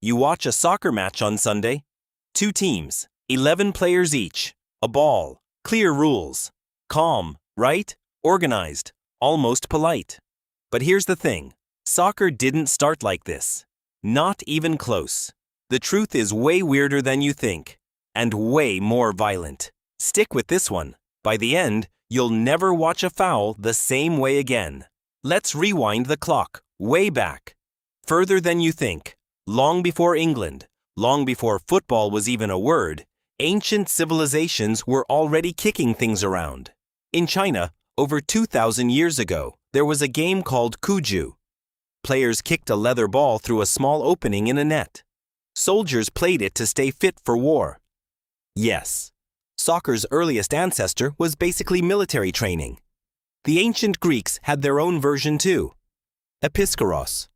You watch a soccer match on Sunday. 2 teams, 11 players each, a ball, clear rules. Calm, right? Organized, almost polite. But here's the thing. Soccer didn't start like this. Not even close. The truth is way weirder than you think. And way more violent. Stick with this one. By the end, you'll never watch a foul the same way again. Let's rewind the clock, way back. Further than you think. Long before England, long before football was even a word, ancient civilizations were already kicking things around. In China, over 2,000 years ago, there was a game called cuju. Players kicked a leather ball through a small opening in a net. Soldiers played it to stay fit for war. Yes, soccer's earliest ancestor was basically military training. The ancient Greeks had their own version too. Episkaros,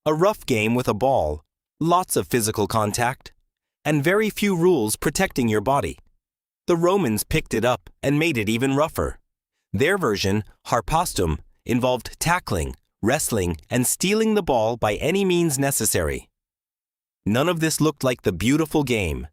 a rough game with a ball, lots of physical contact, and very few rules protecting your body. The Romans picked it up and made it even rougher. Their version, harpastum, involved tackling, wrestling, and stealing the ball by any means necessary. None of this looked like the beautiful game.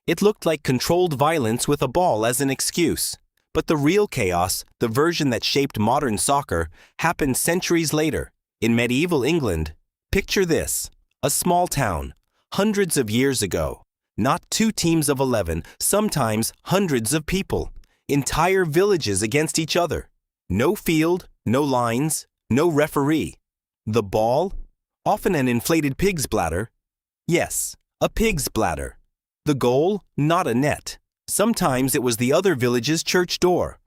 It looked like controlled violence with a ball as an excuse. But the real chaos, the version that shaped modern soccer, happened centuries later, in medieval England. Picture this. A small town, hundreds of years ago. Not 2 teams of 11, sometimes hundreds of people. Entire villages against each other. No field, no lines, no referee. The ball? Often an inflated pig's bladder. Yes, a pig's bladder. The goal? Not a net. Sometimes it was the other village's church door.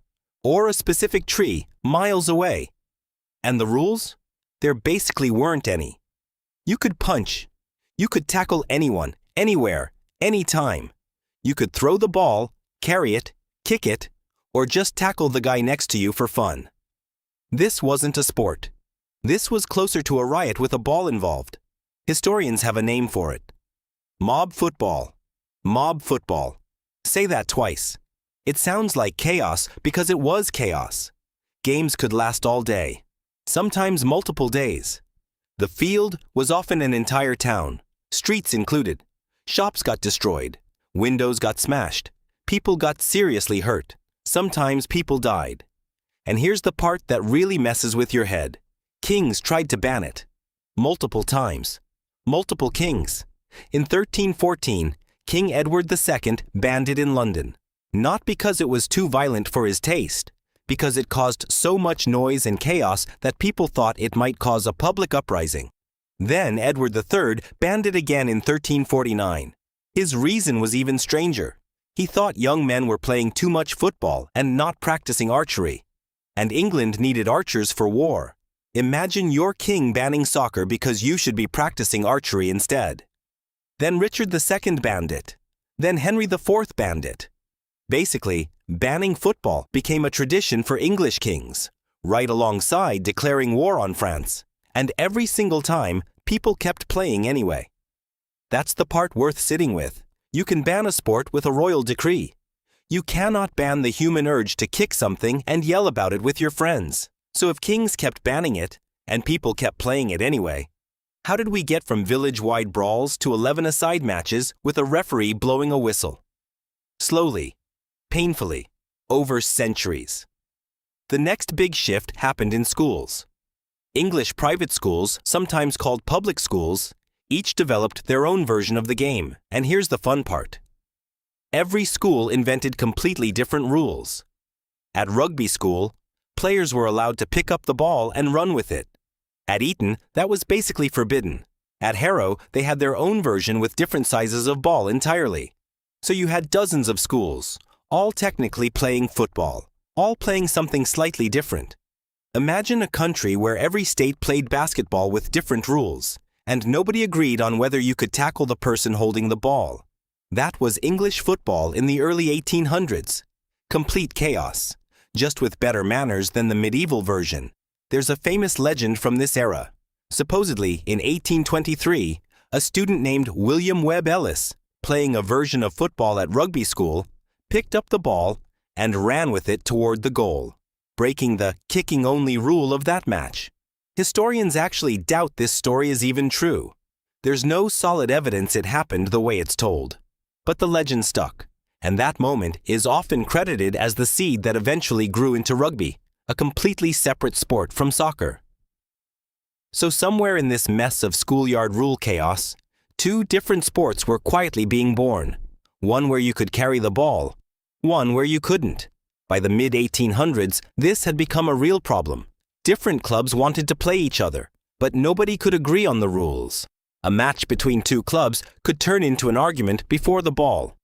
Or a specific tree, miles away. And the rules? There basically weren't any. You could punch. You could tackle anyone, anywhere, anytime. You could throw the ball, carry it, kick it, or just tackle the guy next to you for fun. This wasn't a sport. This was closer to a riot with a ball involved. Historians have a name for it. Mob football. Mob football. Say that twice. It sounds like chaos because it was chaos. Games could last all day, sometimes multiple days. The field was often an entire town, streets included. Shops got destroyed, windows got smashed, people got seriously hurt, sometimes people died. And here's the part that really messes with your head. Kings tried to ban it. Multiple times. Multiple kings. In 1314, King Edward II banned it in London. Not because it was too violent for his taste, because it caused so much noise and chaos that people thought it might cause a public uprising. Then Edward III banned it again in 1349. His reason was even stranger. He thought young men were playing too much football and not practicing archery. And England needed archers for war. Imagine your king banning soccer because you should be practicing archery instead. Then Richard II banned it. Then Henry IV banned it. Basically, banning football became a tradition for English kings, right alongside declaring war on France. And every single time, people kept playing anyway. That's the part worth sitting with. You can ban a sport with a royal decree. You cannot ban the human urge to kick something and yell about it with your friends. So if kings kept banning it, and people kept playing it anyway, how did we get from village-wide brawls to 11-a-side matches with a referee blowing a whistle? Slowly. Painfully, over centuries. The next big shift happened in schools. English private schools, sometimes called public schools, each developed their own version of the game. And here's the fun part. Every school invented completely different rules. At rugby school, players were allowed to pick up the ball and run with it. At Eton, that was basically forbidden. At Harrow, they had their own version with different sizes of ball entirely. So you had dozens of schools, all technically playing football, all playing something slightly different. Imagine a country where every state played basketball with different rules, and nobody agreed on whether you could tackle the person holding the ball. That was English football in the early 1800s. Complete chaos, just with better manners than the medieval version. There's a famous legend from this era. Supposedly, in 1823, a student named William Webb Ellis, playing a version of football at rugby school, picked up the ball and ran with it toward the goal, breaking the kicking-only rule of that match. Historians actually doubt this story is even true. There's no solid evidence it happened the way it's told. But the legend stuck, and that moment is often credited as the seed that eventually grew into rugby, a completely separate sport from soccer. So somewhere in this mess of schoolyard rule chaos, two different sports were quietly being born. One where you could carry the ball, one where you couldn't. By the mid-1800s, this had become a real problem. Different clubs wanted to play each other, but nobody could agree on the rules. A match between two clubs could turn into an argument before the ball.